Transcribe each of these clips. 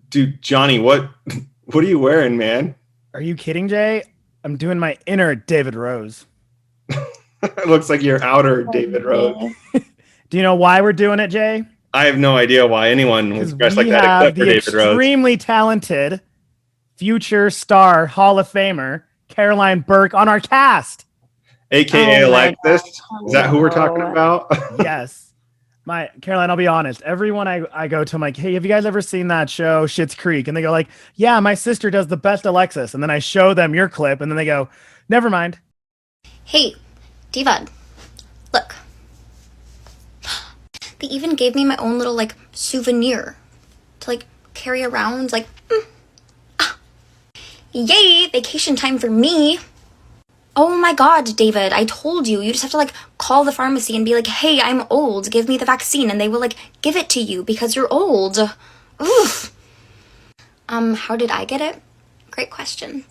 Dude, Johnny, what are you wearing, man? Are you kidding, Jay? I'm doing my inner David Rose. It looks like you're outer David Rose. Okay. Do you know why we're doing it, Jay? I have no idea why anyone would Because dress like we that have except for the David Rose. extremely talented future star Hall of Famer Caroline Burke on our cast. AKA Oh my Alexis. gosh, Is that who we're talking hello. about? Yes. My Caroline, I'll be honest. Everyone I go to, I'm like, hey, have you guys ever seen that show, Schitt's Creek? And they go like, yeah, my sister does the best Alexis. And then I show them your clip, and then they go, never mind. Hey, Divad, look. They even gave me my own little, souvenir to, carry around, yay, vacation time for me. Oh my god, David, I told you. You just have to, call the pharmacy and be like, hey, I'm old, give me the vaccine, and they will, give it to you because you're old. Oof. How did I get it? Great question.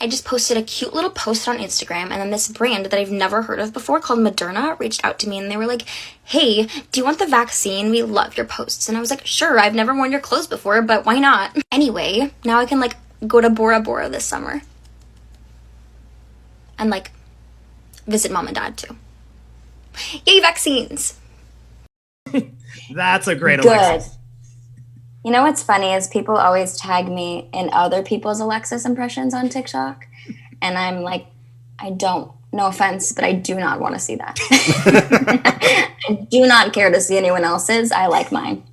I just posted a cute little post on Instagram, and then this brand that I've never heard of before called Moderna reached out to me, and they were like, hey, do you want the vaccine? We love your posts. And I was like, sure, I've never worn your clothes before, but why not? Anyway, now I can, go to Bora Bora this summer. And, visit mom and dad, too. Yay, vaccines! That's a great Good. Alexis. You know what's funny is people always tag me in other people's Alexis impressions on TikTok. And I'm like, I don't, no offense, but I do not want to see that. I do not care to see anyone else's. I like mine.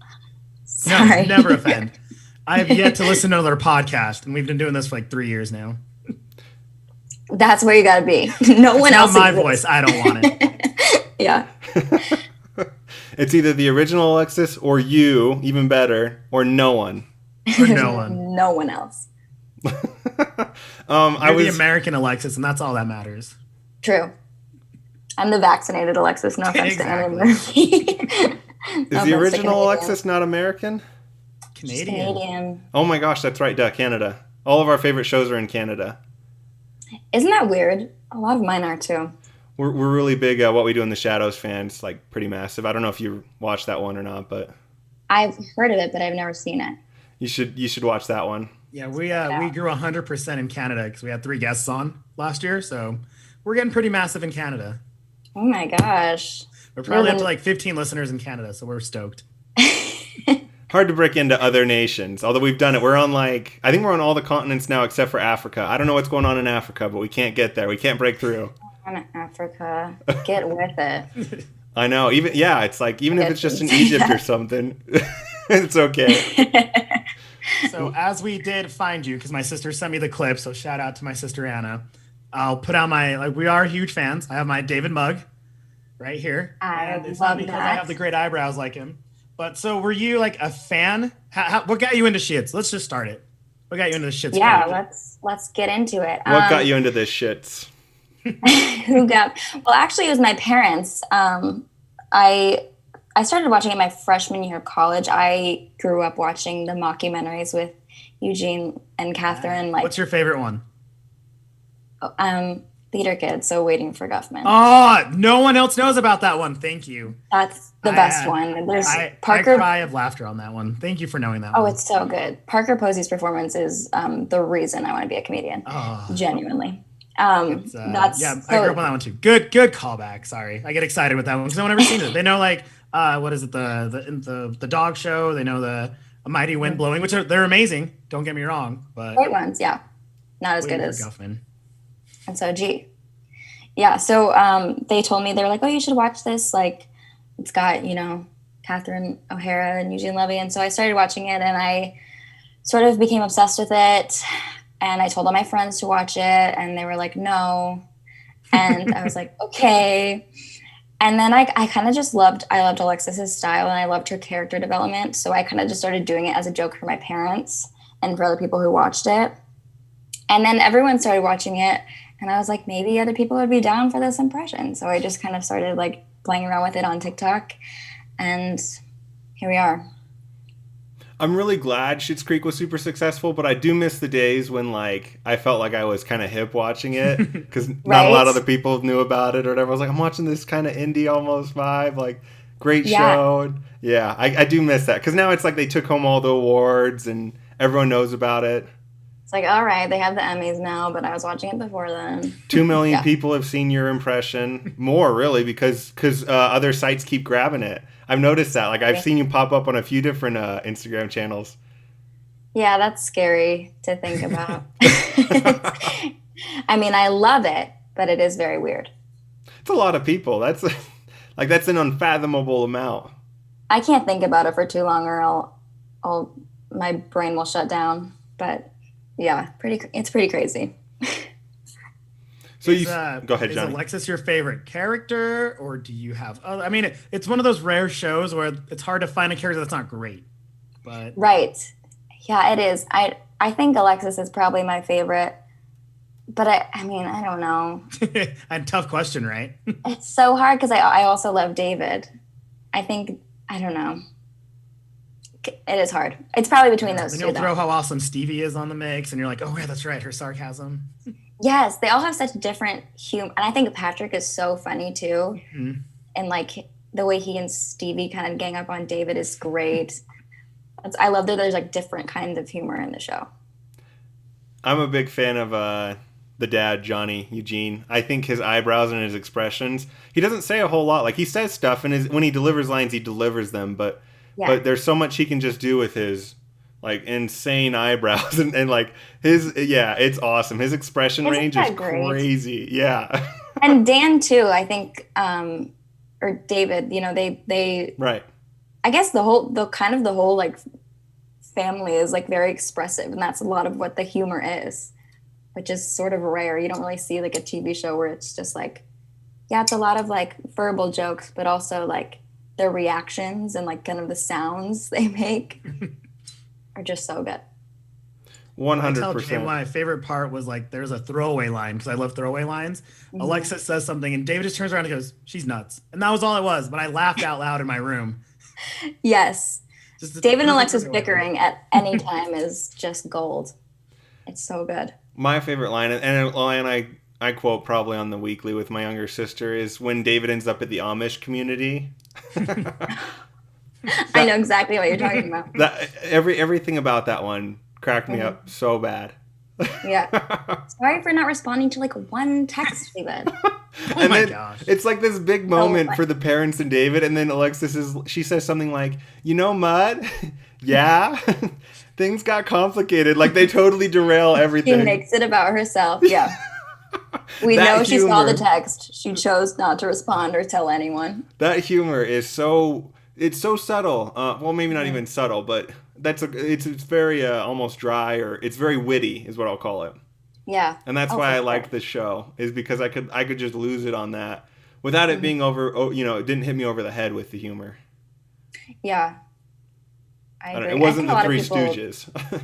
No, Sorry. never offend. I have yet to listen to their podcast, and we've been doing this for 3 years now. That's where you got to be. No one It's else. not my exists. voice. I don't want it. Yeah. It's either the original Alexis or you, even better, or no one. Or no one. No one else. You're the American Alexis, and that's all that matters. True. I'm the vaccinated Alexis. No offense to Exactly. Annie Murphy. Is the original Alexis not American? Canadian. Oh my gosh, that's right, duh, Canada. All of our favorite shows are in Canada. Isn't that weird? A lot of mine are too. We're really big What We Do in the Shadows fans, pretty massive. I don't know if you watched that one or not, but I've heard of it, but I've never seen it. you should watch that one. Yeah, we grew 100% in Canada because we had 3 guests on last year, so we're getting pretty massive in Canada. Oh my gosh. We're probably up to 15 listeners in Canada, so we're stoked. Hard to break into other nations, although we've done it. We're on I think we're on all the continents now except for Africa. I don't know what's going on in Africa, but we can't get there. We can't break through. On Africa. Get with it. I know. Even if it's just in Egypt or something, it's okay. So as we did find you, because my sister sent me the clip, so shout out to my sister Anna. I'll put out my we are huge fans. I have my David mug right here, and it's not because I have the great eyebrows like him. But so were you a fan? What got you into Shits? Let's just start it. What got you into the Shits? Yeah, let's get into it. What got you into this shits? Well, actually, it was my parents. I started watching it my freshman year of college. I grew up watching the mockumentaries with Eugene and Catherine. What's your favorite one? Theater Kids, so Waiting for Guffman. Oh, no one else knows about that one. Thank you. That's the best one. There's Parker. I cry of laughter on that one. Thank you for knowing that Oh, one. it's so good. Parker Posey's performance is the reason I want to be a comedian. Oh. Genuinely. I grew up on that one too. Good callback. Sorry, I get excited with that one because no one ever seen it. They know what is it the dog show? They know the A Mighty Wind Blowing, which they're amazing. Don't get me wrong, but great ones, yeah, not as good as Guffman. And so yeah. So they told me, they were like, oh, you should watch this. It's got Catherine O'Hara and Eugene Levy, and so I started watching it, and I sort of became obsessed with it. And I told all my friends to watch it, and they were like, no. And I was like, okay. And then I kind of just loved Alexis's style, and I loved her character development. So I kind of just started doing it as a joke for my parents and for other people who watched it. And then everyone started watching it, and I was like, maybe other people would be down for this impression. So I just kind of started playing around with it on TikTok, and here we are. I'm really glad Schitt's Creek was super successful, but I do miss the days when I felt like I was kind of hip watching it because not a lot of other people knew about it or whatever. I was like, I'm watching this kind of indie almost vibe, great show. Yeah, I do miss that because now it's they took home all the awards and Everyone knows about it. It's like, all right, they have the Emmys now, but I was watching it before then. 2 million people have seen your impression. More, really, because other sites keep grabbing it. I've noticed that. Like, I've seen you pop up on a few different Instagram channels. Yeah, that's scary to think about. I mean, I love it, but it is very weird. It's a lot of people. That's that's an unfathomable amount. I can't think about it for too long, or my brain will shut down. But yeah, it's pretty crazy. So go ahead, Johnny. Is Alexis your favorite character, or do you have? I mean, it's one of those rare shows where it's hard to find a character that's not great. But right, yeah, it is. I think Alexis is probably my favorite. But I mean, I don't know. A tough question, right? It's so hard because I also love David. I don't know. It is hard. It's probably between those two. And you'll throw how awesome Stevie is on the mix, and you're like, oh yeah, that's right, her sarcasm. Yes, they all have such different humor, and I think Patrick is so funny too. Mm-hmm. And like the way he and Stevie kind of gang up on David is great. I love that there's like different kinds of humor in the show. I'm a big fan of the dad, Johnny Eugene. I think his eyebrows and his expressions. He doesn't say a whole lot. Like, he says stuff, and when he delivers lines, he delivers them. But there's so much he can just do with his like insane eyebrows and like his it's awesome. His expression range is crazy. Yeah. And Dan too, I think, or David. You know, they right. I guess the whole like family is like very expressive, and that's a lot of what the humor is, which is sort of rare. You don't really see like a TV show where it's just like, it's a lot of like verbal jokes, but also like their reactions and like kind of the sounds they make are just so good. 100%. My favorite part was like there's a throwaway line, because I love throwaway lines. Mm-hmm. Alexis says something and David just turns around and goes, "She's nuts," and that was all it was. But I laughed out loud in my room. Yes. David and Alexis bickering at any time is just gold. It's so good. My favorite line, and a line I quote probably on the weekly with my younger sister, is when David ends up at the Amish community. I know exactly what you're talking about. Everything about that one cracked me up so bad. Yeah. Sorry for not responding to like one text, David. Oh my gosh. It's like this big moment for the parents and David, and then Alexis she says something like, Mud? Yeah? Things got complicated. Like, they totally derail everything. She makes it about herself. Yeah. We know she saw the text. She chose not to respond or tell anyone. That humor is so subtle. Well, maybe not even subtle, but it's very almost dry, or it's very witty is what I'll call it. Yeah. And that's why I liked this show, is because I could just lose it on that without it being over, it didn't hit me over the head with the humor. Yeah. I agree. It wasn't the Three Stooges.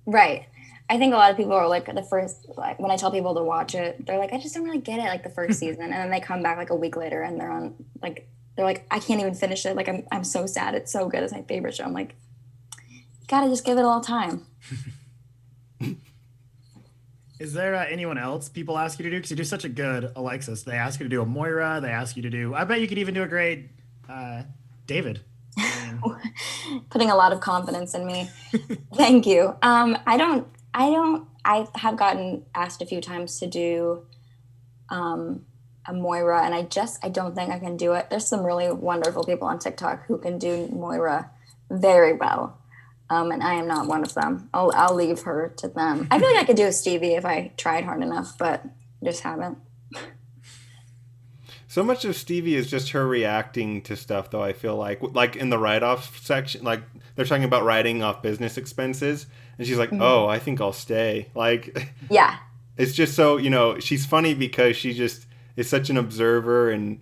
Right. I think a lot of people are like when I tell people to watch it, they're like, I just don't really get it, like the first season. And then they come back like a week later and they're like, I can't even finish it. Like, I'm so sad. It's so good. It's my favorite show. I'm like, you gotta just give it a little time. Is there anyone else people ask you to do? Because you do such a good Alexis. They ask you to do a Moira. They ask you to do, I bet you could even do a great David. Putting a lot of confidence in me. Thank you. I have gotten asked a few times to do a Moira, and I don't think I can do it. There's some really wonderful people on TikTok who can do Moira very well. And I am not one of them. I'll leave her to them. I feel like I could do a Stevie if I tried hard enough, but just haven't. So much of Stevie is just her reacting to stuff, though, I feel like in the write-off section, like they're talking about writing off business expenses, and she's like, oh, I think I'll stay. Like, yeah. It's just so, she's funny because she just is such an observer, and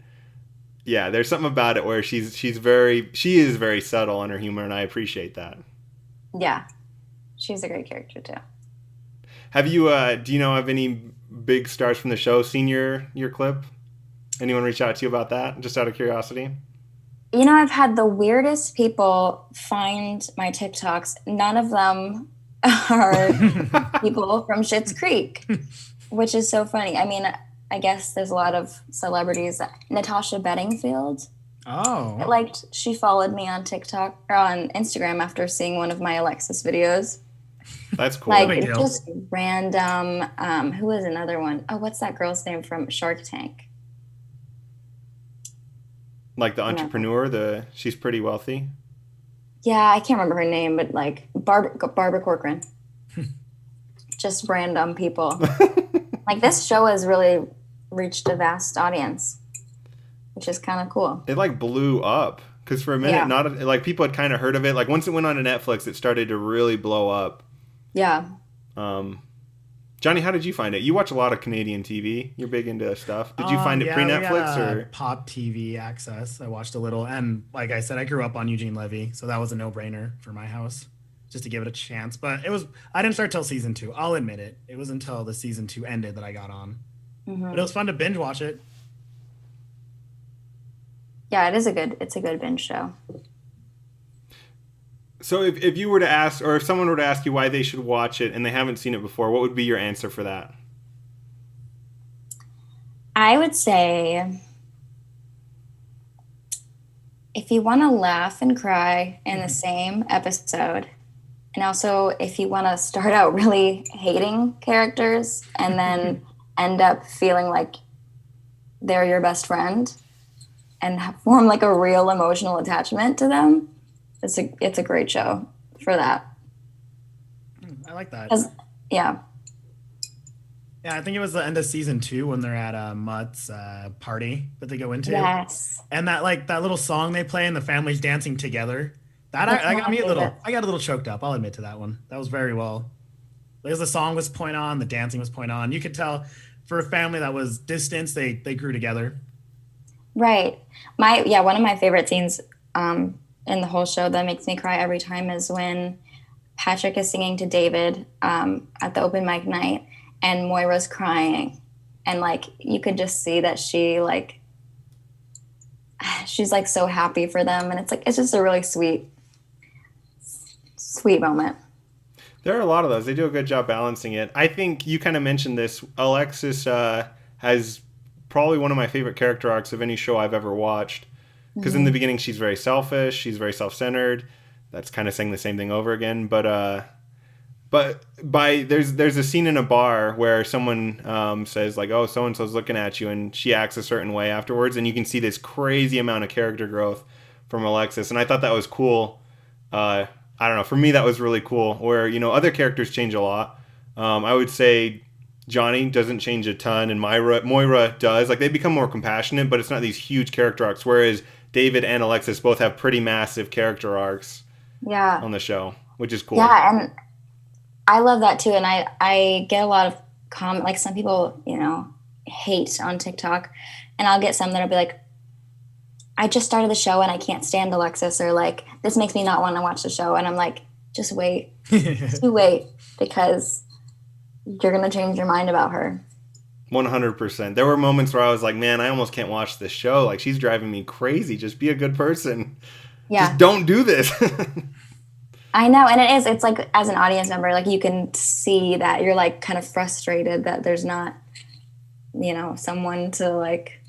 yeah, there's something about it where she is very subtle in her humor, and I appreciate that. Yeah. She's a great character, too. Have you, do you know of any big stars from the show seen your clip? Anyone reach out to you about that, just out of curiosity? I've had the weirdest people find my TikToks. None of them are people from Schitt's Creek, which is so funny. I mean, I guess there's a lot of celebrities. Natasha Bedingfield. Oh. She followed me on TikTok or on Instagram after seeing one of my Alexis videos. That's cool. Like just random. Who is another one? Oh, what's that girl's name from Shark Tank? Like the entrepreneur, she's pretty wealthy. Yeah, I can't remember her name, but like Barbara Corcoran. Just random people. Like this show has really reached a vast audience, which is kind of cool. It like blew up because for a minute, not like people had kind of heard of it. Like once it went on to Netflix, it started to really blow up. Yeah. Johnny, how did you find it? You watch a lot of Canadian TV. You're big into stuff. Did you find it pre-Netflix or Pop TV access? I watched a little, and like I said, I grew up on Eugene Levy, so that was a no-brainer for my house, just to give it a chance. But I didn't start till season 2. I'll admit it. It was until the season 2 ended that I got on. Mm-hmm. But it was fun to binge watch it. Yeah, it's a good binge show. So if you were to ask, or if someone were to ask you why they should watch it and they haven't seen it before, what would be your answer for that? I would say if you want to laugh and cry in the same episode, and also if you want to start out really hating characters and then end up feeling like they're your best friend and form like a real emotional attachment to them, it's a great show for that. I like that. Yeah. Yeah, I think it was the end of season 2 when they're at Mutt's party that they go into. Yes. And that little song they play and the family's dancing together. I got a little choked up. I'll admit to that one. That was very well. Because the song was point on, the dancing was point on. You could tell for a family that was distant, they grew together. Right. One of my favorite scenes in the whole show that makes me cry every time is when Patrick is singing to David at the open mic night and Moira's crying, and like you could just see that she's like so happy for them, and it's just a really sweet moment. There are a lot of those. They do a good job balancing it. I think you kind of mentioned this. Alexis has probably one of my favorite character arcs of any show I've ever watched. Because in the beginning, she's very selfish. She's very self-centered. That's kind of saying the same thing over again. But there's a scene in a bar where someone says like, "Oh, so and so's looking at you," and she acts a certain way afterwards, and you can see this crazy amount of character growth from Alexis, and I thought that was cool. I don't know. For me, that was really cool. Where other characters change a lot. I would say Johnny doesn't change a ton, and Moira does. Like they become more compassionate, but it's not these huge character arcs. Whereas David and Alexis both have pretty massive character arcs. Yeah. On the show, which is cool. Yeah, and I love that too. And I get a lot of like some people, hate on TikTok, and I'll get some that'll be like, I just started the show and I can't stand Alexis, or like, this makes me not want to watch the show. And I'm like, just wait. Just wait, because you're going to change your mind about her. 100%. There were moments where I was like, man, I almost can't watch this show. Like, she's driving me crazy. Just be a good person. Yeah. Just don't do this. I know. And it's like, as an audience member, like you can see that you're like kind of frustrated that there's not, someone to like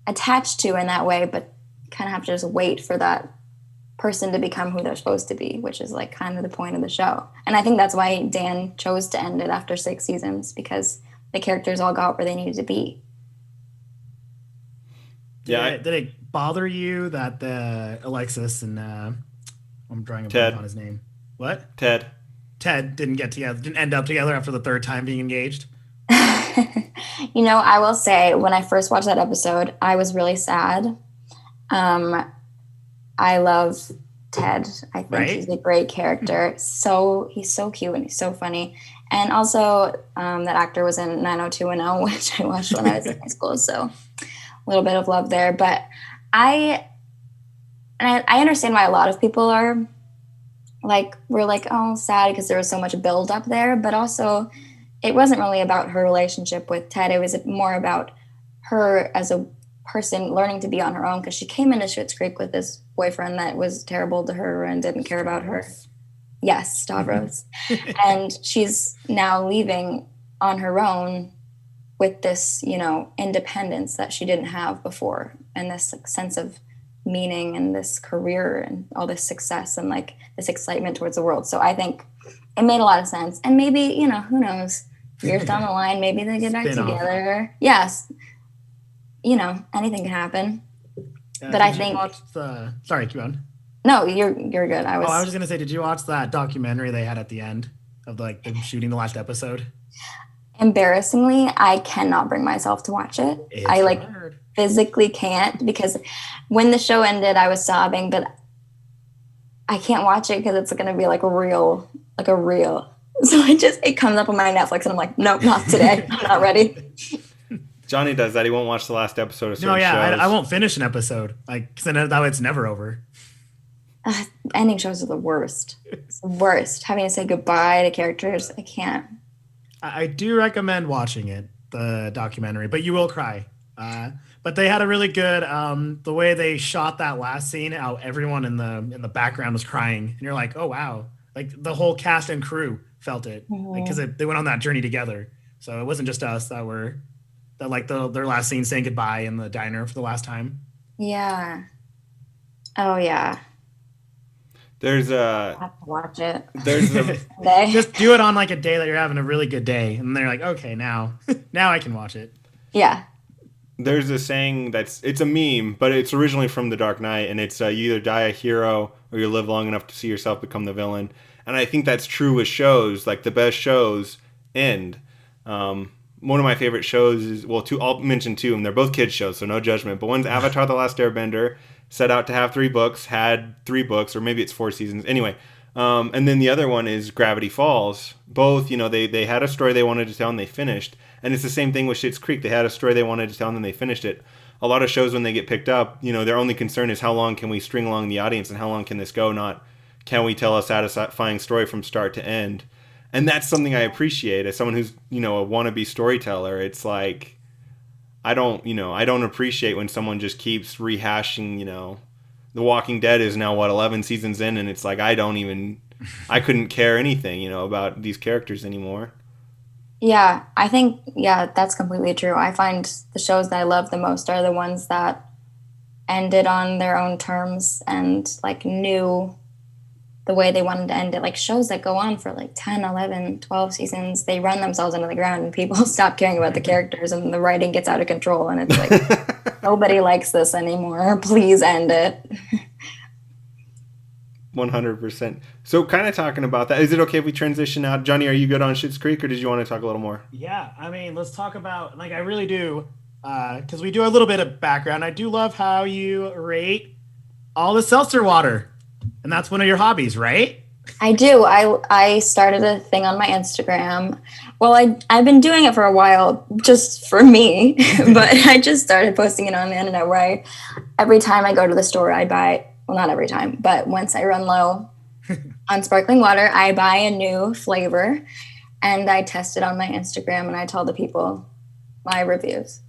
attach to in that way, but kind of have to just wait for that person to become who they're supposed to be, which is like kind of the point of the show. And I think that's why Dan chose to end it after 6 seasons, because the characters all got where they needed to be. Yeah. Did it bother you that Alexis and I'm drawing a blank on his name. What? Ted didn't end up together after the 3rd time being engaged? I will say, when I first watched that episode, I was really sad. I love Ted. I think he's a great character. He's so cute and he's so funny. And also, that actor was in 90210, which I watched when I was in high school. So a little bit of love there. But I understand why a lot of people are we're like, oh, sad because there was so much build up there. But also, it wasn't really about her relationship with Ted. It was more about her as a person learning to be on her own, because she came into Schitt's Creek with this boyfriend that was terrible to her and didn't care about her. Yes, Stavros. And she's now leaving on her own with this, independence that she didn't have before, and this sense of meaning and this career and all this success and like this excitement towards the world. So I think it made a lot of sense. And maybe, you know, who knows, years down the line, maybe they get back together. Yes. You know, anything can happen. But I think sorry, keep on. No, you're good. I was just gonna say, did you watch that documentary they had at the end of like them shooting the last episode? Embarrassingly, I cannot bring myself to watch it. I like physically can't, because when the show ended, I was sobbing, but I can't watch it because it's gonna be like a reel. So it comes up on my Netflix and I'm like, nope, not today. I'm not ready. Johnny does that. He won't watch the last episode of certain shows. I won't finish an episode. Like, because I know it's never over. Ending shows are the worst. It's the worst. Having to say goodbye to characters, I can't. I do recommend watching it, the documentary, but you will cry. But they had a really good, the way they shot that last scene, how everyone in the background was crying. And you're like, oh, wow. Like, the whole cast and crew felt it. Because they went on that journey together. So it wasn't just us that their last scene saying goodbye in the diner for the last time. Yeah. Oh, yeah. There's I have to watch it. Just do it on like a day that you're having a really good day, and they're like, okay, now I can watch it. Yeah. There's a saying it's a meme, but it's originally from The Dark Knight, and it's you either die a hero or you live long enough to see yourself become the villain. And I think that's true with shows. Like, the best shows end. One of my favorite shows is, I'll mention two, and they're both kids shows, so no judgment. But one's Avatar: The Last Airbender. Set out to have 3 books, had 3 books, or maybe it's 4 seasons. Anyway, and then the other one is Gravity Falls. Both, you know, they had a story they wanted to tell and they finished. And it's the same thing with Schitt's Creek. They had a story they wanted to tell and then they finished it. A lot of shows, when they get picked up, you know, their only concern is how long can we string along the audience and how long can this go, not can we tell a satisfying story from start to end. And that's something I appreciate as someone who's, you know, a wannabe storyteller. It's like, I don't appreciate when someone just keeps rehashing, you know, The Walking Dead is now 11 seasons in, and it's like, I couldn't care anything, you know, about these characters anymore. Yeah, I think, that's completely true. I find the shows that I love the most are the ones that ended on their own terms and like knew the way they wanted to end it. Like, shows that go on for like 10, 11, 12 seasons, they run themselves into the ground and people stop caring about the characters and the writing gets out of control. And it's like, nobody likes this anymore. Please end it. 100%. So kind of talking about that, is it okay if we transition out? Johnny, are you good on Schitt's Creek, or did you want to talk a little more? Yeah, I mean, let's talk about, like, I really do, because we do a little bit of background. I do love how you rate all the seltzer water. And that's one of your hobbies, right? I do. I started a thing on my Instagram. Well, I've been doing it for a while just for me, but I just started posting it on the internet where every time I go to the store, I buy, well, not every time, but once I run low on sparkling water, I buy a new flavor and I test it on my Instagram and I tell the people my reviews.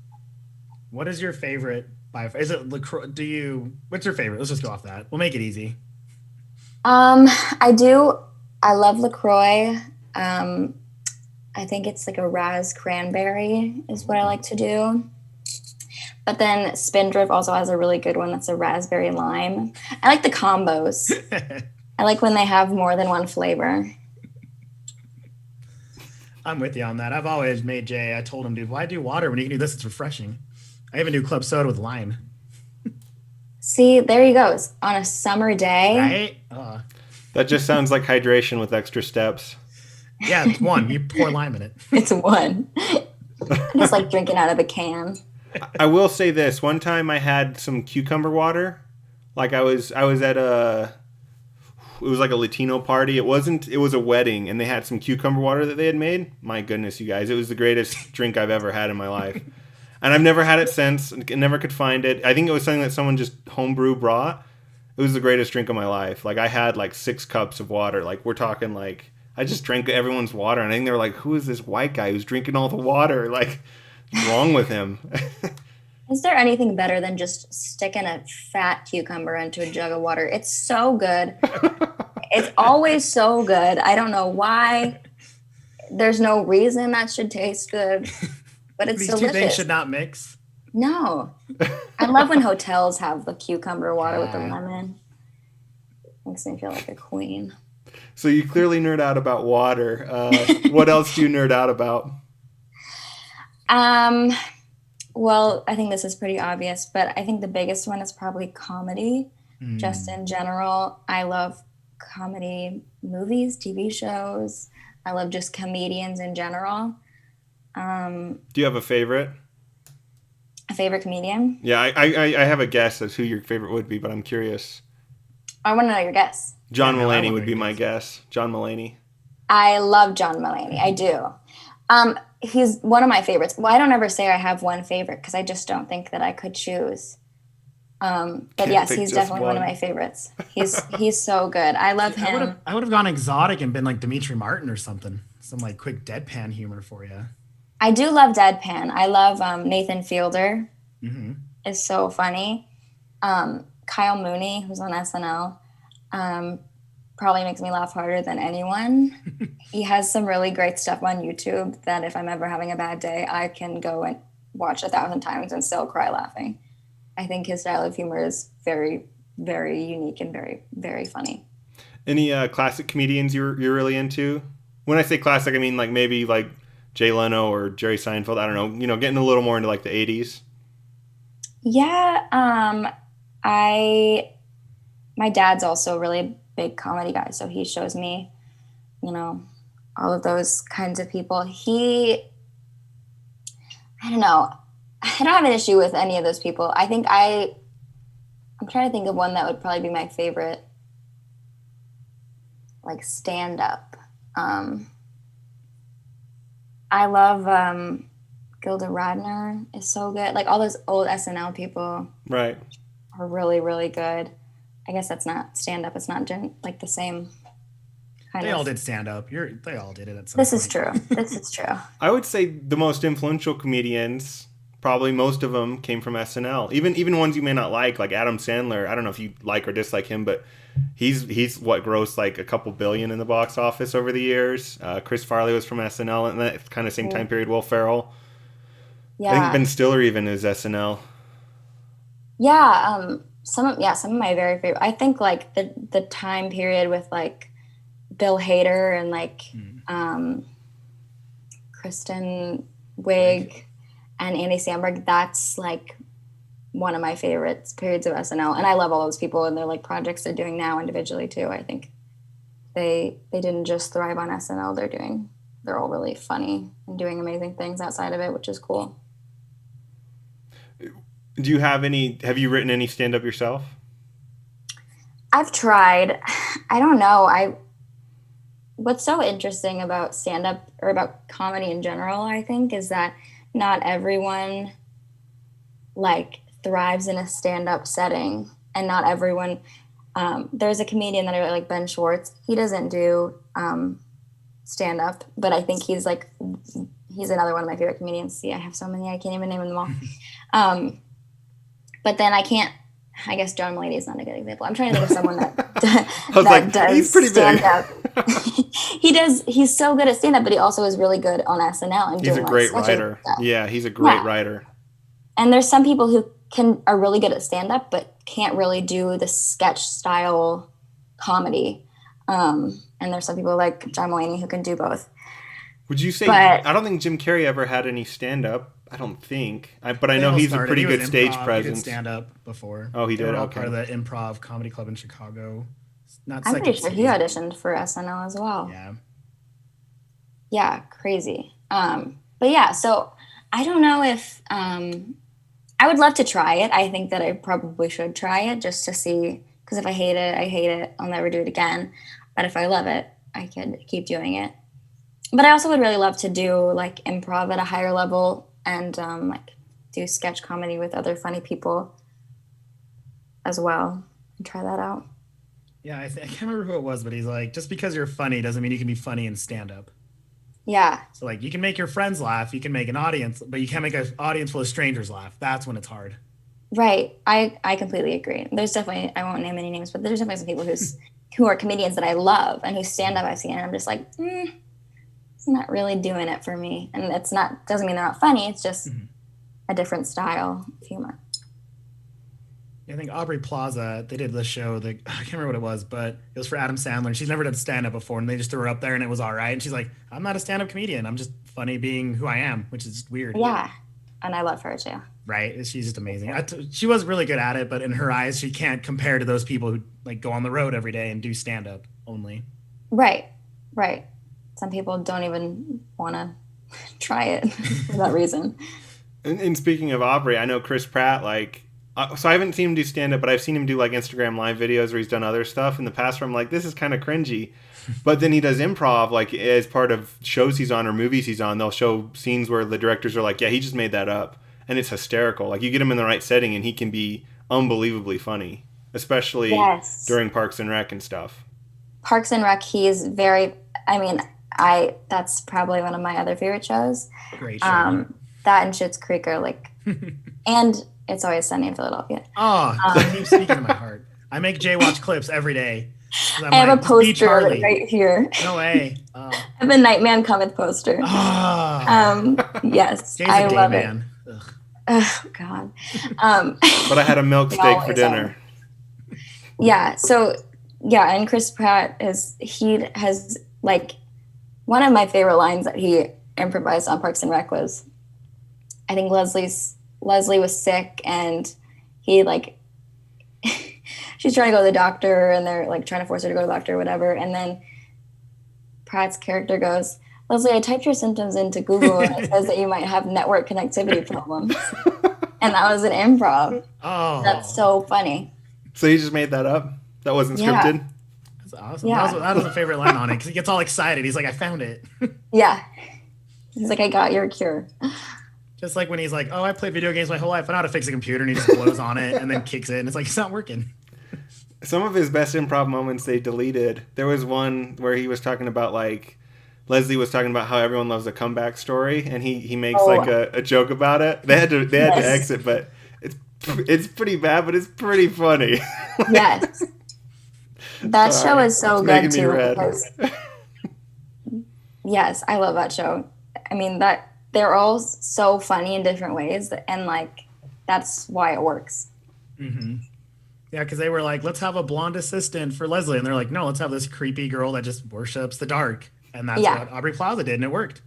What is your favorite? Is it LaCroix? What's your favorite? Let's just go off that. We'll make it easy. I love LaCroix. I think it's like a raz cranberry is what I like to do. But then Spindrift also has a really good one that's a raspberry lime. I like the combos. I like when they have more than one flavor. I'm with you on that. I've always made Jay, I told him, dude, why do water when you can do this? It's refreshing. I even do club soda with lime. See, there he goes. On a summer day. Right? That just sounds like hydration with extra steps. Yeah, it's one. You pour lime in it. It's one. It's like drinking out of a can. I will say this. One time I had some cucumber water. Like I was at it was like a Latino party. It was a wedding, and they had some cucumber water that they had made. My goodness, you guys. It was the greatest drink I've ever had in my life. And I've never had it since. Never could find it. I think it was something that someone just homebrew brought. It was the greatest drink of my life. Like, I had like 6 cups of water. Like, we're talking like, I just drank everyone's water. And I think they were like, who is this white guy who's drinking all the water? Like, what's wrong with him? Is there anything better than just sticking a fat cucumber into a jug of water? It's so good. It's always so good. I don't know why. There's no reason that should taste good. But it's These delicious. Two things should not mix. No. I love when hotels have the cucumber water with the lemon. Makes me feel like a queen. So you clearly nerd out about water. What else do you nerd out about? Well, I think this is pretty obvious, but I think the biggest one is probably comedy. Just in general, I love comedy movies, TV shows. I love just comedians in general. Do you have a favorite? A favorite comedian? Yeah, I have a guess as who your favorite would be, but I'm curious. I want to know your guess. John Mulaney would be my guess. John Mulaney. I love John Mulaney. I do. He's one of my favorites. Well, I don't ever say I have one favorite because I just don't think that I could choose. But yes, he's definitely one of my favorites. He's so good. I love him. I would have gone exotic and been like Dimitri Martin or something. Some like quick deadpan humor for you. I do love deadpan. I love Nathan Fielder. Is so funny. Kyle Mooney, who's on SNL, probably makes me laugh harder than anyone. He has some really great stuff on YouTube that if I'm ever having a bad day, I can go and watch 1,000 times and still cry laughing. I think his style of humor is very, very unique and very, very funny. Any classic comedians you're really into? When I say classic, I mean like maybe like Jay Leno or Jerry Seinfeld. I don't know. You know, getting a little more into like the 80s. Yeah. My dad's also a really big comedy guy, so he shows me, you know, all of those kinds of people. I don't know. I don't have an issue with any of those people. I think I'm trying to think of one that would probably be my favorite, like stand-up. I love Gilda Radner is so good. Like all those old SNL people, right, are really, really good. I guess that's not stand-up. It's not like the same kind They of. all did stand-up. They all did it at some This point. is true. This is true. I would say the most influential comedians, probably most of them came from SNL. Even ones you may not like Adam Sandler. I don't know if you like or dislike him, but he's what grossed like a couple billion in the box office over the years. Chris Farley was from SNL, and that kind of same time period. Will Ferrell. Yeah. I think Ben Stiller even is SNL. Yeah. Some of my very favorite. I think like the time period with like Bill Hader and like Kristen Wiig and Andy Samberg. That's like one of my favorite periods of SNL, and I love all those people and their like projects they're doing now individually too. I think they didn't just thrive on SNL. They're all really funny and doing amazing things outside of it, which is cool. Do you have you written any stand-up yourself? I've tried. I don't know. What's so interesting about stand-up or about comedy in general, I think, is that not everyone like thrives in a stand-up setting, and not everyone. There's a comedian that I really like, Ben Schwartz. He doesn't do stand-up, but I think he's another one of my favorite comedians. See, I have so many, I can't even name them all. But then I guess John Mulaney is not a good example. I'm trying to think of someone that does he's pretty stand-up. He's so good at stand-up, but he also is really good on SNL. And he's a great writer. Yeah, he's a great writer. And there's some people who are really good at stand-up, but can't really do the sketch style comedy. And there's some people like John Mulaney who can do both. Would you say? I don't think Jim Carrey ever had any stand-up. I don't think. But I know he's a pretty good stage presence. He did stand-up before. Oh, he did? They were all okay. part of the Improv Comedy Club in Chicago. I'm pretty sure he auditioned for SNL as well. Yeah. Yeah, crazy. But yeah, so I don't know if I would love to try it. I think that I probably should try it just to see, because if I hate it, I hate it. I'll never do it again. But if I love it, I could keep doing it. But I also would really love to do like improv at a higher level and like do sketch comedy with other funny people as well and try that out. Yeah, I can't remember who it was, but he's like, just because you're funny doesn't mean you can be funny in stand-up. Yeah. So like you can make your friends laugh, you can make an audience, but you can't make an audience full of strangers laugh. That's when it's hard. Right. I completely agree. There's definitely, I won't name any names, but there's definitely some people who are comedians that I love and whose stand-up I've seen, and I'm just like, it's not really doing it for me. And it's not, doesn't mean they're not funny. It's just, a different style of humor. I think Aubrey Plaza, they did this show, I can't remember what it was, but it was for Adam Sandler. She's never done stand-up before, and they just threw her up there, and it was all right. And she's like, I'm not a stand-up comedian. I'm just funny being who I am, which is weird. Yeah, and I love her, too. Right? She's just amazing. She was really good at it, but in her eyes, she can't compare to those people who like go on the road every day and do stand-up only. Right. Some people don't even want to try it for that reason. And speaking of Aubrey, I know Chris Pratt, so I haven't seen him do stand-up, but I've seen him do Instagram live videos where he's done other stuff in the past where I'm like, this is kind of cringy. But then he does improv, as part of shows he's on or movies he's on. They'll show scenes where the directors are like, yeah, he just made that up. And it's hysterical. You get him in the right setting and he can be unbelievably funny, especially during Parks and Rec and stuff. Parks and Rec, he's very, that's probably one of my other favorite shows. Great show. That and Schitt's Creek are and It's Always Sunny in Philadelphia. Oh, that keeps speaking to my heart. I make Jay watch clips every day. I have a poster right here. No way. I have a Nightman Cometh poster. Yes, I love it. Ugh. Oh, God. But I had a milk steak for dinner. Yeah, and Chris Pratt has one of my favorite lines that he improvised on Parks and Rec was, I think Leslie was sick and he she's trying to go to the doctor and they're trying to force her to go to the doctor or whatever. And then Pratt's character goes, Leslie, I typed your symptoms into Google and it says that you might have network connectivity problems. And that was an improv. Oh. That's so funny. So you just made that up? That wasn't scripted? That's awesome. Yeah. That was a favorite line on it because he gets all excited. He's like, I found it. Yeah. He's like, I got your cure. Just like when he's like, oh, I played video games my whole life. I know how to fix a computer. And he just blows on it and then kicks it. And it's not working. Some of his best improv moments they deleted. There was one where he was talking about Leslie was talking about how everyone loves a comeback story, and he makes a joke about it. They had to exit, but it's pretty bad, but it's pretty funny. Yes, that show is so good too. Because, yes, I love that show. That they're all so funny in different ways, and that's why it works. Mm-hmm. Yeah, because they were like, let's have a blonde assistant for Leslie. And they're like, no, let's have this creepy girl that just worships the dark. And that's what Aubrey Plaza did, and it worked.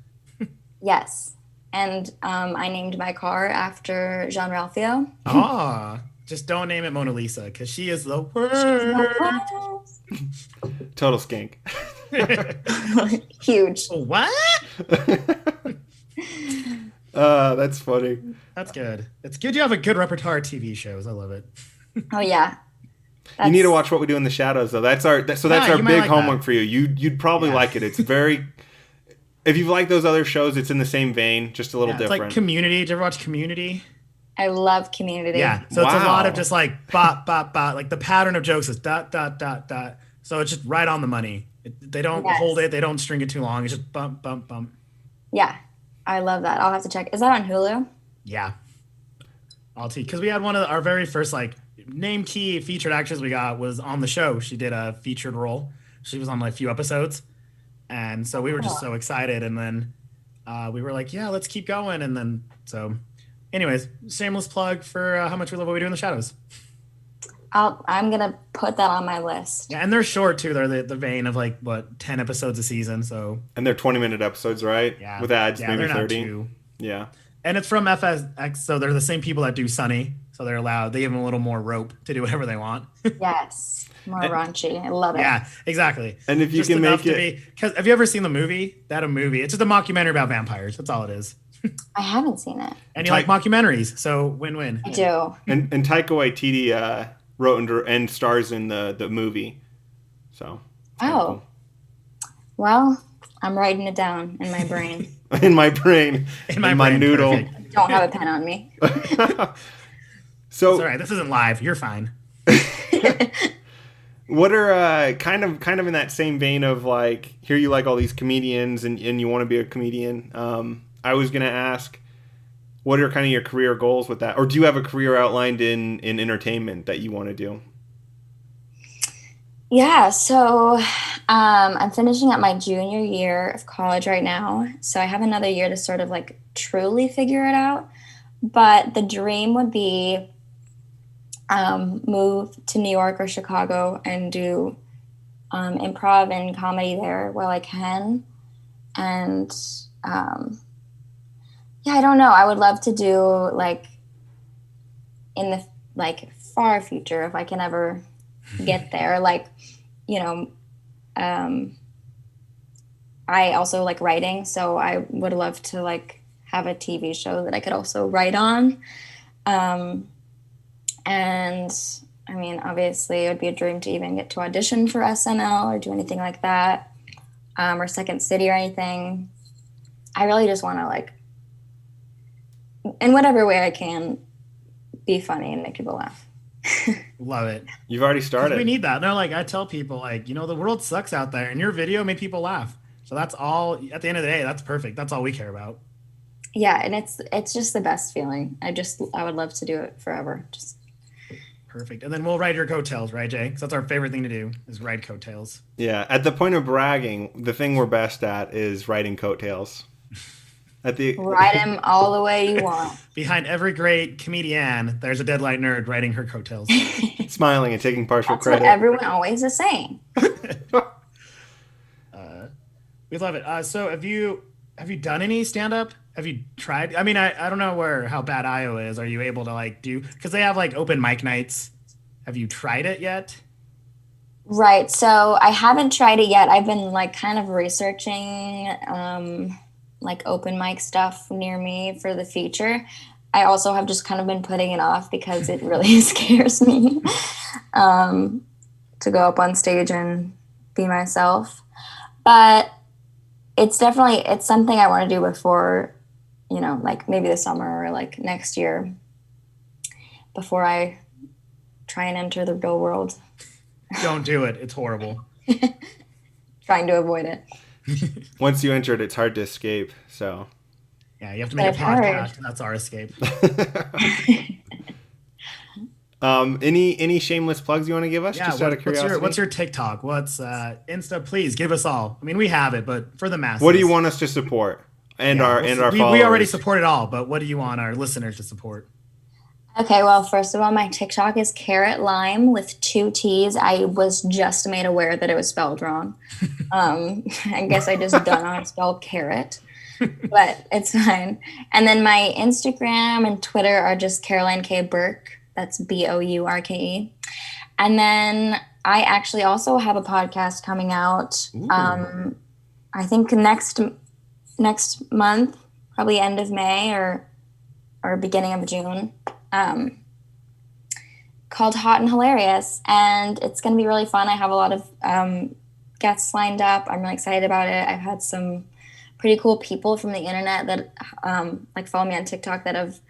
Yes. And I named my car after Jean-Ralphio. Just don't name it Mona Lisa, because she is the worst. Total skink. Huge. What? That's funny. That's good. It's good you have a good repertoire of TV shows. I love it. Oh, yeah. You need to watch What We Do in the Shadows, though. That's our big homework for you. You'd probably like it. It's very. If you like those other shows, it's in the same vein, just a little different. It's like Community. Did you ever watch Community? I love Community. Yeah. So it's a lot of just bop, bop, bop. The pattern of jokes is dot, dot, dot, dot. So it's just right on the money. They don't hold it. They don't string it too long. It's just bump, bump, bump. Yeah. I love that. I'll have to check. Is that on Hulu? Yeah. I'll tell you. Because we had one of our very first name key featured actors we got was on the show. She did a featured role. She was on a few episodes. And so we were just so excited. And then we were like, yeah, let's keep going. And then anyways, shameless plug for How Much We Love What We Do in the Shadows. I'm going to put that on my list. Yeah, and they're short too. They're the vein of 10 episodes a season. So. And they're 20-minute episodes, right? Yeah. With ads, maybe 30. Not yeah. And it's from FSX, so they're the same people that do Sunny. So they give them a little more rope to do whatever they want. Yes. More raunchy. I love it. Yeah, exactly. And if you can make it. Because have you ever seen the movie? It's just a mockumentary about vampires. That's all it is. I haven't seen it. And you like documentaries, so win-win. I do. And Taika Waititi wrote and stars in the movie. So. Oh. Cool. Well, I'm writing it down in my brain. In my brain. In my noodle. Perfect. Don't have a pen on me. So. It's all right. This isn't live. You're fine. What are kind of in that same vein of here you like all these comedians and you want to be a comedian? I was gonna ask, what are kind of your career goals with that, or do you have a career outlined in entertainment that you want to do? Yeah, so I'm finishing up my junior year of college right now, so I have another year to sort of truly figure it out. But the dream would be move to New York or Chicago and do improv and comedy there while I can. And yeah, I don't know. I would love to do like in the like far future if I can ever get there. Like, you know, I also like writing, so I would love to like have a TV show that I could also write on. And I mean, obviously, it would be a dream to even get to audition for SNL or do anything like that, or Second City or anything. I really just want to like, in whatever way I can, be funny and make people laugh. Love it. You've already started. We need that. No, like I tell people, like, you know, the world sucks out there, and your video made people laugh. So that's all. At the end of the day, that's perfect. That's all we care about. Yeah, and it's just the best feeling. I would love to do it forever. Just perfect. And then we'll ride your coattails, right, Jay? Because that's our favorite thing to do is ride coattails. Yeah. At the point of bragging, the thing we're best at is riding coattails. Ride him all the way you want. Behind every great comedian, there's a Deadlight nerd riding her coattails. Smiling and taking partial That's credit. what everyone always is saying. We love it. So have you done any stand-up? Have you tried? I mean, I don't know how bad Iowa is. Are you able to like do, because they have like open mic nights. Have you tried it yet? Right. So I haven't tried it yet. I've been like kind of researching like open mic stuff near me for the future. I also have just kind of been putting it off because it really scares me to go up on stage and be myself. But it's something I want to do before, you know, like maybe this summer or like next year before I try and enter the real world. Don't do it. It's horrible. Trying to avoid it. Once you enter it, it's hard to escape. So yeah, you have to make a podcast. That's our escape. Any shameless plugs you want to give us? Yeah, just out of curiosity. What's your TikTok? What's Insta? Please give us all. I mean, we have it, but for the masses. What do you want us to support? And our followers. We already support it all, but what do you want our listeners to support? Okay, well, first of all, my TikTok is carrot lime with 2 T's. I was just made aware that it was spelled wrong. I guess I just don't know how to spell carrot, but it's fine. And then my Instagram and Twitter are just Caroline K. Burke. That's Bourke. And then I actually also have a podcast coming out. I think next month, probably end of May or beginning of June. Called Hot and Hilarious, and it's going to be really fun. I have a lot of guests lined up. I'm really excited about it. I've had some pretty cool people from the internet that like follow me on TikTok that have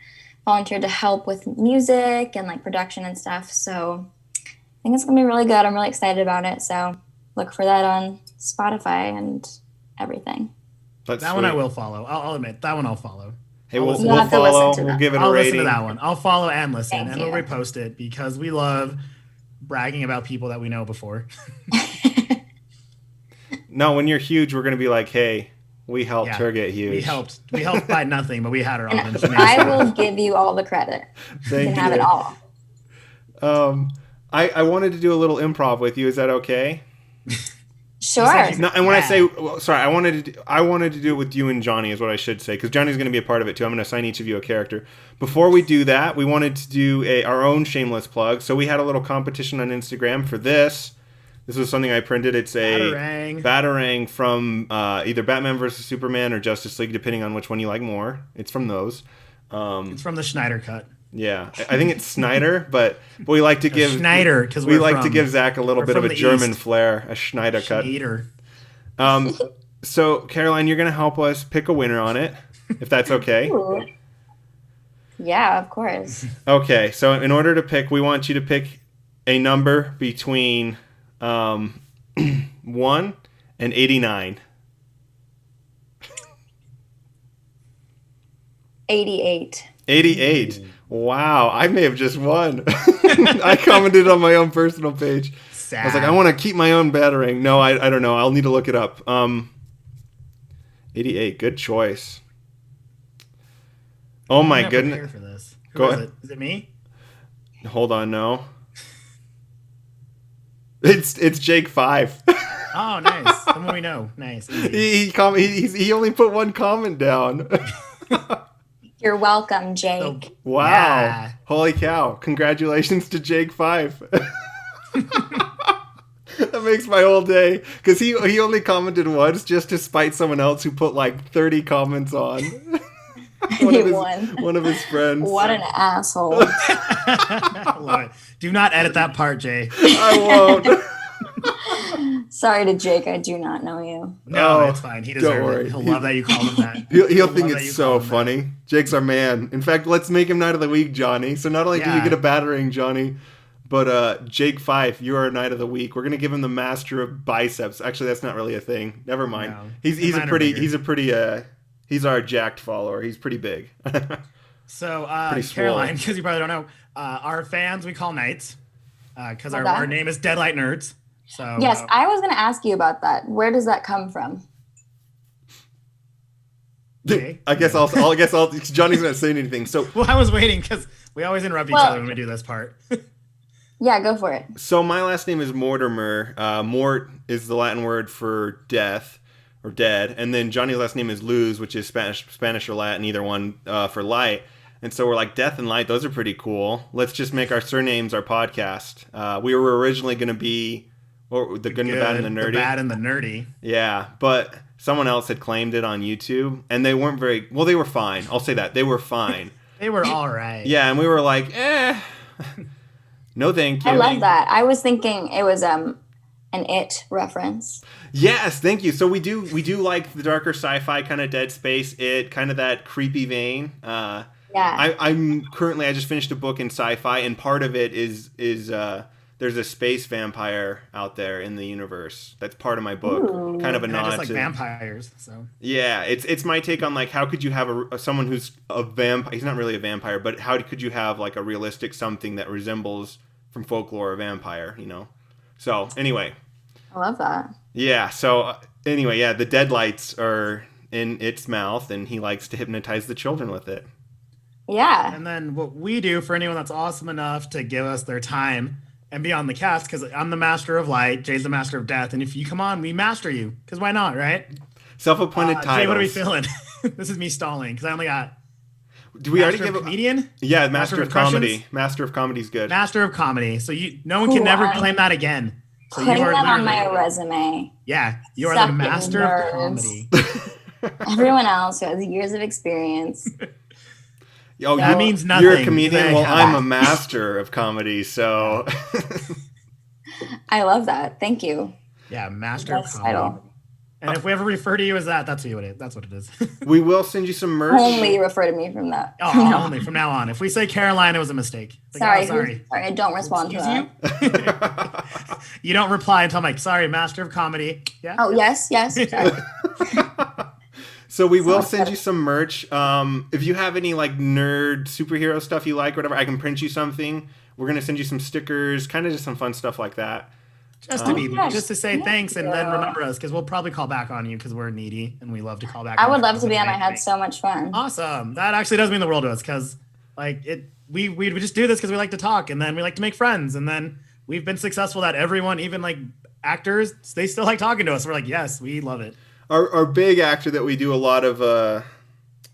volunteered to help with music and like production and stuff. So I think it's going to be really good. I'm really excited about it. So look for that on Spotify and everything. That one I will follow. I'll admit that one I'll follow. Hey, we'll follow. We'll give it a rating. I'll listen to that one. I'll follow and listen, and we'll repost it because we love bragging about people that we know before. No, when you're huge, we're going to be like, hey, we helped her get huge. We helped by nothing, but we had her on. I will give you all the credit. You can have it all. I wanted to do a little improv with you. Is that okay? Sure. No, and when I say, sorry, I wanted to do it with you and Johnny is what I should say, because Johnny's going to be a part of it too. I'm going to assign each of you a character. Before we do that, we wanted to do our own shameless plug. So we had a little competition on Instagram for this. This was something I printed. It's a Batarang from either Batman vs. Superman or Justice League, depending on which one you like more. It's from those. It's from the Schneider cut. Yeah, I think it's Snyder, but we like to give Schneider because we like to give Zach a little bit of a German flair, a Schneider cut. Schneider. So Caroline, you're gonna help us pick a winner on it, if that's okay. Ooh. Yeah, of course. Okay, so in order to pick, we want you to pick a number between 1 and 89. 88. 88. Wow, I may have just won. I commented on my own personal page. Sad. I was like, I want to keep my own Batarang. No, I don't know. I'll need to look it up. 88, good choice. Oh my I'm not goodness. prepared for this. Who Go is ahead. it? Is it me? Hold on, no. It's Jake 5. Oh, nice. Someone we know. Nice. Easy. He only put one comment down. You're welcome, So, Jake. Wow. yeah. Holy cow. Congratulations to Jake 5. That makes my whole day. Because he only commented once just to spite someone else who put like 30 comments on. One of his friends. What an asshole. Love it. Do not edit that part, Jay. I won't. Sorry to Jake, I do not know you. No, Oh, it's fine. He don't deserves worry. it. He'll love that you called him that. He'll love think that you it's so called him funny. Jake's our man. In fact, let's make him Knight of the Week, Johnny. So not only do you Yeah. get a battering, Johnny, but Jake 5, you are Knight of the Week. We're gonna give him the Master of Biceps. Actually, that's not really a thing. Never mind. No. He's Mine are bigger. he's our jacked follower. He's pretty big. So, Pretty swole. Caroline, because you probably don't know, our fans we call Knights because Okay. our name is Deadlight Nerds. So Yes, I was going to ask you about that. Where does that come from? Okay. I guess I'll Johnny's not saying anything. So Well, I was waiting because we always interrupt each other when we do this part. Yeah, go for it. So my last name is Mortimer. Mort is the Latin word for death or dead, and then Johnny's last name is Luz, which is Spanish or Latin, either one, for light. And so we're like, death and light, those are pretty cool. Let's just make our surnames our podcast. We were originally going to be the good, the bad, and the nerdy. The bad and the nerdy. Yeah, but someone else had claimed it on YouTube, and they weren't very well. They were fine. I'll say that they were fine. They were all right. Yeah, and we were like, no, thank you. I love that. I was thinking it was an It reference. Yes, thank you. So we do like the darker sci-fi kind of Dead Space, It kind of that creepy vein. Yeah. I just finished a book in sci-fi, and part of it is there's a space vampire out there in the universe. That's part of my book. Ooh. Kind of a And I nod just like to vampires. So yeah. It's my take on like how could you have someone who's a vampire? He's not really a vampire, but how could you have like a realistic something that resembles from folklore a vampire? You know. So anyway. I love that. Yeah. So anyway, yeah, the deadlights are in its mouth, and he likes to hypnotize the children with it. Yeah. and then what we do for anyone that's awesome enough to give us their time and be on the cast, because I'm the master of light, Jay's the master of death, and if you come on, we master you, because why not, right? Self-appointed titles. Jay, what are we feeling? This is me stalling because I only got. Do we already Master give of comedian? Yeah, Master of Comedy. Impressions? Master of Comedy's good. Master of comedy. So no one can Cool. never claim that again. So Putting you are that on my literally- resume. Yeah, you are Suck the it, master nerds. of comedy. Everyone else who has years of experience. Oh, That means nothing. You're a comedian. Well, Yeah. I'm a master of comedy, so I love that. Thank you. Yeah, master of Best comedy. title. And if we ever refer to you as that, that's what it is. we will send you some merch. Only refer to me from that. Oh, only from now on. If we say Caroline, it was a mistake. Like, Sorry. oh, sorry. Sorry, I don't respond Excuse to that. you? You don't reply until I'm like, sorry, master of comedy. Yeah. Oh, yes. Sorry. So we will Sounds send good. you some merch. If you have any like nerd superhero stuff you like, or whatever, I can print you something. We're gonna send you some stickers, kind of just some fun stuff like that. Just to be, gosh, just to say thank thanks and then you. remember us, because we'll probably call back on you because we're needy and we love to call back. I on would love shows to be on. and I had anything. so much fun. Awesome. That actually does mean the world to us, because like it, we just do this because we like to talk, and then we like to make friends, and then we've been successful that everyone, even like actors, they still like talking to us. We're like, yes, we love it. Our big actor that we do a lot of,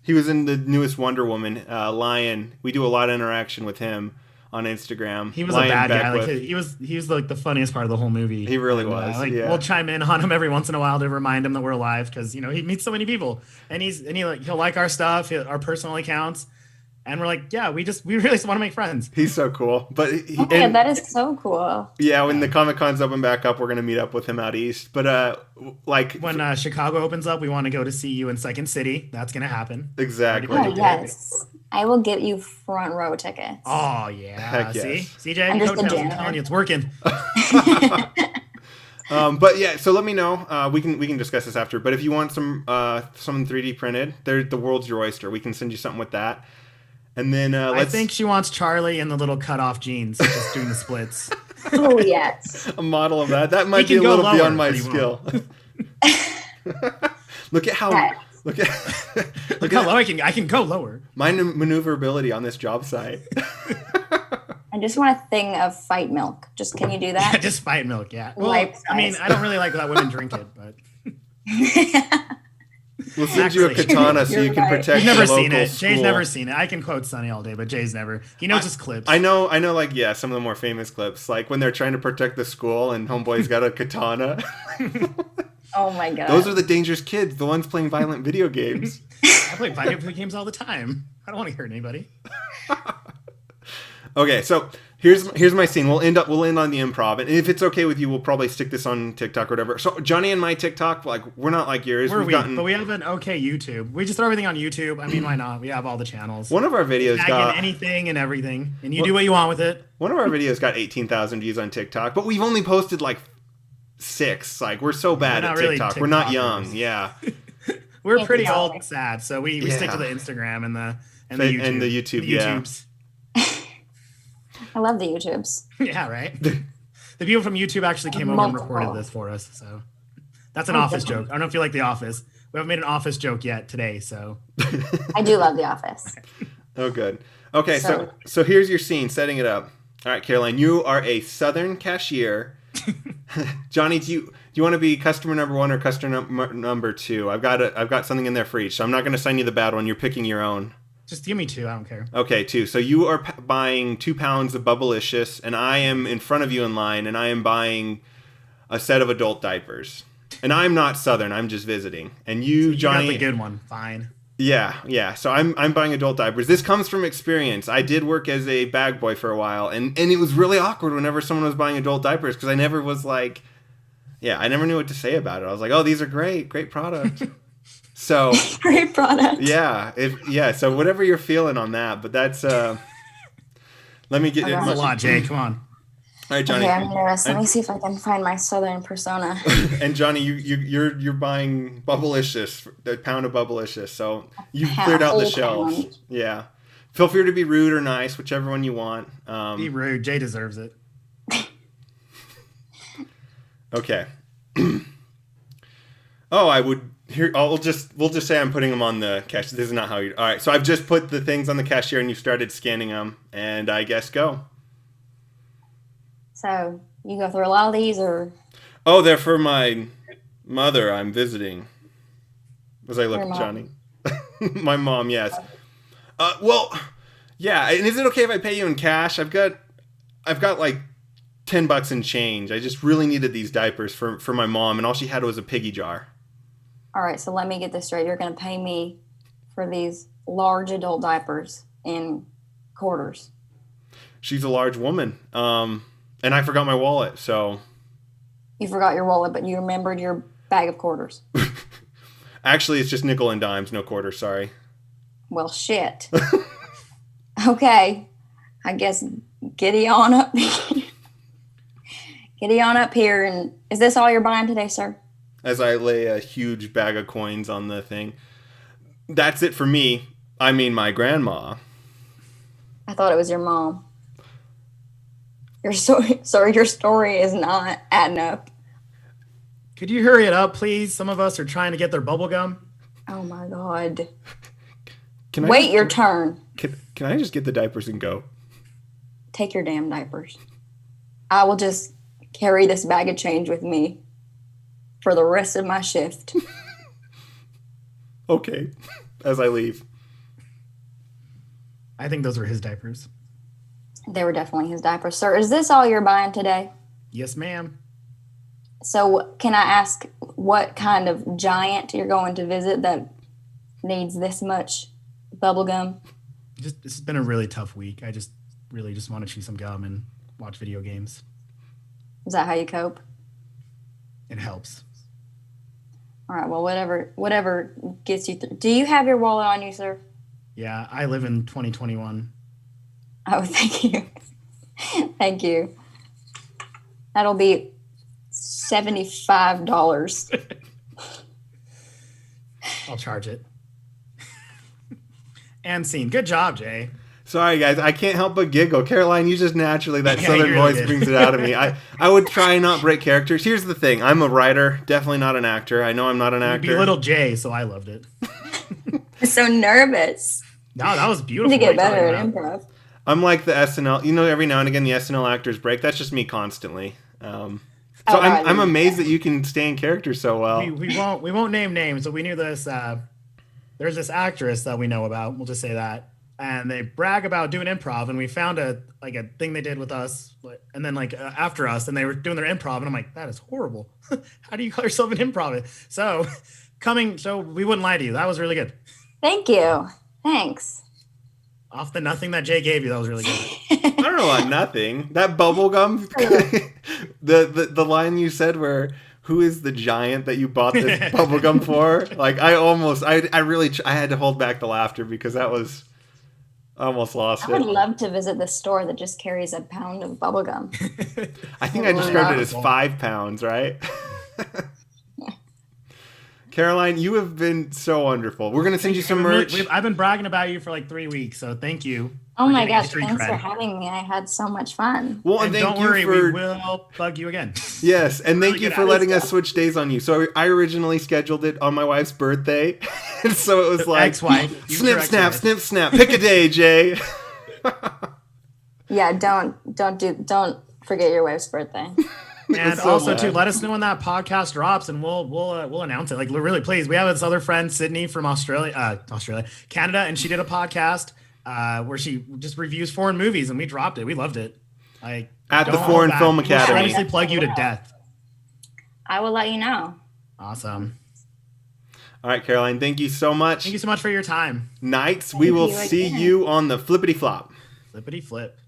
he was in the newest Wonder Woman, Lion. We do a lot of interaction with him on Instagram. He was Lion a bad guy. Beckwith. Like he was like the funniest part of the whole movie. He really And, was, like yeah. we'll chime in on him every once in a while to remind him that we're alive, because he meets so many people, and he'll like our stuff, our personal accounts, and we're like, yeah, we really just want to make friends. He's so cool. But Okay, that is so cool. yeah, when the Comic Con's open back up, we're gonna meet up with him out east. But like When Chicago opens up, we want to go to see you in Second City. That's gonna happen. exactly. Oh, yes. I will get you front row tickets. Oh yeah. Heck yes. See, CJ, I'm just a coattails, I'm janitor. telling you, it's working. But yeah, so let me know. We can discuss this after. But if you want some 3D printed, the world's your oyster. We can send you something with that. And then I think she wants Charlie in the little cut off jeans, just doing the splits. Oh, yes. a model of that. That might be can a go little lower, beyond my but he skill. won't. Look at how Yes. Look at Look how low I can go lower. My maneuverability on this job site. I just want a thing of fight milk. Just can you do that? Yeah, just fight milk. Yeah. Well, Life I mean, size. I don't really like that women drink it, but We'll send you a Actually, katana so you you're can right. protect I've never your seen local it. school. Jay's never seen it. I can quote Sonny all day, but Jay's never. He knows his clips. I know, like, yeah, some of the more famous clips, like when they're trying to protect the school and homeboy's got a katana. Oh my god. Those are the dangerous kids, the ones playing violent video games. I play video games all the time. I don't want to hurt anybody. Okay, so here's my scene. We'll end on the improv, and if it's okay with you, we'll probably stick this on TikTok or whatever. So Johnny and my TikTok, like, we're not like yours. We're weak, but we have an okay YouTube. We just throw everything on YouTube. I mean, why not? We have all the channels. One of our videos Tag got in anything and everything, and you do what you want with it. One of our videos got 18,000 views on TikTok, but we've only posted like 6. Like, we're so bad We're at not really TikTok. We're not TikTokers. young. Yeah. We're pretty Yeah. old and sad, so we stick to the Instagram and the YouTube. And the YouTube, yeah. YouTubes. I love the YouTubes. Yeah, right. The people from YouTube actually came over and recorded Multiple. this for us, so that's an office joke. I don't know if you like The Office. We haven't made an office joke yet today, so I do love The Office. Oh, good. Okay, so here's your scene, setting it up. All right, Caroline, you are a Southern cashier. Johnny, do you want to be customer number 1 or customer number 2? I've got something in there for each, so I'm not going to assign you the bad one. You're picking your own. just give me 2. I don't care. Okay, 2. So you are buying 2 pounds of Bubblicious, and I am in front of you in line, and I am buying a set of adult diapers. And I'm not Southern. I'm just visiting. And you, Johnny, You got the good one. Fine. Yeah. So I'm buying adult diapers. This comes from experience. I did work as a bag boy for a while, and it was really awkward whenever someone was buying adult diapers because I never was like, I never knew what to say about it. I was like, oh, these are great product. So Great product. yeah. So whatever you're feeling on that, but that's let me get That's a lot, Jay. Come on. All right, Johnny. Okay, I'm nervous. Let me see if I can find my Southern persona. And Johnny, you're buying Bubblicious, a pound of Bubblicious. So you've Half cleared out the whole shelves. pound. Yeah. Feel free to be rude or nice, whichever one you want. Be rude. Jay deserves it. Okay. Oh, we'll just say I'm putting them on the cashier. This is not how you. All right. So I've just put the things on the cashier, and you started scanning them, and I guess go. So you go through a lot of these, or Oh, they're for my mother. I'm visiting. As I look Your at mom. Johnny. My mom, yes. Well, yeah. And is it okay if I pay you in cash? I've got like $10 in change. I just really needed these diapers for my mom, and all she had was a piggy jar. all right. So let me get this straight. You're going to pay me for these large adult diapers in quarters. She's a large woman. And I forgot my wallet, so You forgot your wallet, but you remembered your bag of quarters. actually it's just nickel and dimes, no quarters, sorry. Well, shit. Okay. I guess giddy on up. Giddy on up here. And is this all you're buying today, sir? As I lay a huge bag of coins on the thing. That's it for me. I mean my grandma. I thought it was your mom. Your story, sorry, your story is not adding up. Could you hurry it up, please? Some of us are trying to get their bubble gum. Oh my god. Can I Wait just- your turn. Can I just get the diapers and go? Take your damn diapers. I will just carry this bag of change with me for the rest of my shift. Okay. As I leave. I think those were his diapers. They were definitely his diapers. Sir, is this all you're buying today? Yes, ma'am. So can I ask what kind of giant you're going to visit that needs this much bubble gum? This has been a really tough week. I just really just want to chew some gum and watch video games. Is that how you cope? It helps. All right, well, whatever gets you through. Do you have your wallet on you, sir? Yeah, I live in 2021. Oh, thank you. Thank you. That'll be $75. I'll charge it. And scene. Good job, Jay. Sorry guys, I can't help but giggle. Caroline, you just naturally, that Yeah, southern you really voice did. brings it out of me. I would try and not break characters. Here's the thing. I'm a writer, definitely not an actor. I know I'm not an You actor. belittled Jay, so I loved it. so nervous. No, that was beautiful. To get better at improv. I'm like the SNL. You know, every now and again the SNL actors break. That's just me constantly. I'm amazed that you can stay in character so well. We won't name names, but we knew this. There's this actress that we know about. We'll just say that, and they brag about doing improv. And we found a thing they did with us, and then after us, and they were doing their improv, and I'm like, that is horrible. How do you call yourself an improv? So we wouldn't lie to you. That was really good. Thank you. Thanks. Off the nothing that Jay gave you, that was really good. I don't know about nothing. That bubble gum, the line you said where, who is the giant that you bought this bubble gum for? Like, I had to hold back the laughter because I almost lost it. I would love to visit the store that just carries a pound of bubble gum. I think I described it as 5 pounds, right? Caroline, you have been so wonderful. We're going to send you some merch. I've been bragging about you for like 3 weeks, so thank you. Oh my gosh, thanks for having me. I had so much fun. Well, and don't worry, we will bug you again. Yes, and thank you for letting us switch days on you. So I originally scheduled it on my wife's birthday, and so it was like, ex-wife, snip, snap, pick a day, Jay. Yeah, don't forget your wife's birthday. And so also, too, let us know when that podcast drops, and we'll announce it. Like, really, please. We have this other friend, Sydney from Canada, and she did a podcast where she just reviews foreign movies, and we dropped it. We loved it. Like, at the Foreign Film Academy. We'll honestly plug you to death. I will let you know. Awesome. All right, Caroline, thank you so much. Thank you so much for your time. Knights, we will see you on the flippity flop. Flippity flip.